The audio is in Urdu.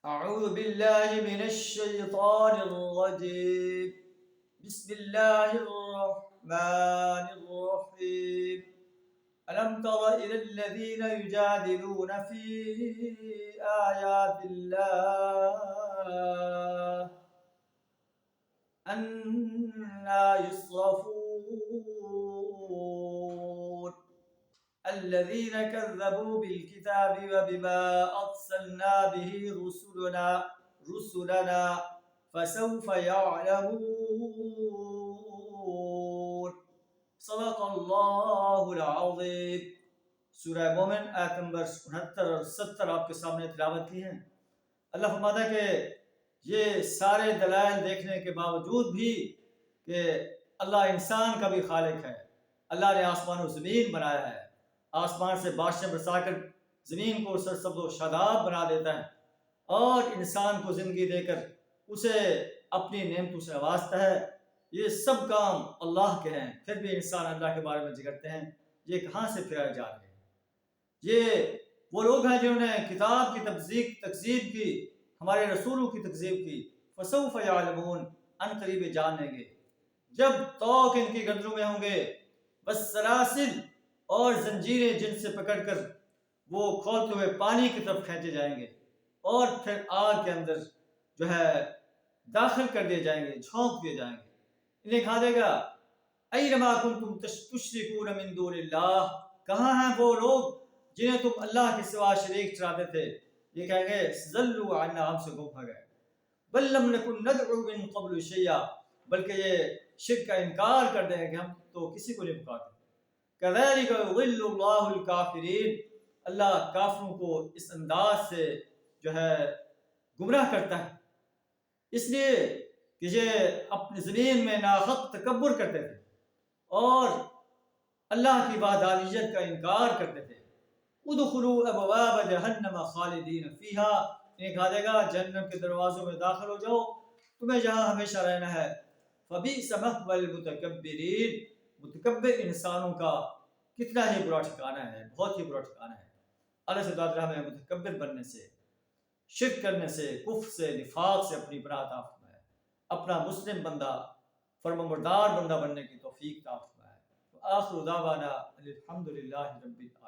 أعوذ بالله من الشيطان الرجيم. بسم الله الرحمن الرحيم. ألم تر إلى الذين يجادلون في آيات الله أنى يصرفون الذين كذبوا بالكتاب وبما أرسلنا به رسلنا فسوف يعلمون. صدق اللہ العظیم. سورہ مومن آیت نمبر 69 اور 70 آپ کے سامنے تلاوت کی ہیں. اللہ فرماتا ہے کہ یہ سارے دلائل دیکھنے کے باوجود بھی کہ اللہ انسان کا بھی خالق ہے. اللہ نے آسمان و زمین بنایا ہے، آسمان سے بارشیں برسا کر زمین کو سرسبز و شاداب بنا دیتا ہے، اور انسان کو زندگی دے کر اسے اپنی نعمتوں سے نوازتا ہے. یہ سب کام اللہ کے ہیں، پھر بھی انسان اللہ کے بارے میں جھگڑتے ہیں. یہ کہاں سے پھرائے جا رہے ہیں؟ یہ وہ لوگ ہیں جنہوں نے کتاب کی تکذیب کی، ہمارے رسولوں کی تکذیب کی. فسوف یعلمون، ان قریب جان لیں گے. جب توق ان کی گردنوں میں ہوں گے بس سلاسل اور زنجیریں جن سے پکڑ کر وہ کھولتے ہوئے پانی کی طرف کھینچے جائیں گے، اور پھر آگ کے اندر جو ہے داخل کر دیے جائیں گے، جھونک دیے جائیں گے. انہیں کہا دے گا اینما کنتم تشرکون من دون اللہ، کہاں ہیں وہ لوگ جنہیں تم اللہ کے سوا شریک ٹھہراتے تھے؟ یہ کہیں گے ضلوا عنا، ہم سے گم ہو گئے. بل لم نکن ندعو من قبل شیئا، بلکہ یہ شرک کا انکار کر دیں کہ ہم تو کسی کو نہیں پکارتے. کذالک یضل اللہ الکافرین، اللہ کافروں کو اس انداز سے جو ہے گمراہ کرتا ہے، اس لیے کہ یہ اپنی زمین میں ناحق تکبر کرتے تھے اور اللہ کی وحدانیت کا انکار کرتے تھے. ادخلوا ابواب جہنم خالدین فیہا، انہیں کہا دے گا جہنم کے دروازوں میں داخل ہو جاؤ، تمہیں جہاں ہمیشہ رہنا ہے. فبئس مثوی المتکبرین، متکبر انسانوں کا کتنا ہی برا ٹھکانہ ہے، بہت ہی برا ٹھکانہ ہے. اللہ سے دعا ہمیں متکبر بننے سے، شرک کرنے سے، کفر سے، نفاق سے اپنی پناہ عطا فرمائے. اپنا مسلم بندہ، فرمانبردار بندہ بننے کی توفیق عطا فرمائے. آخر دعوانا الحمدللہ رب العالمین.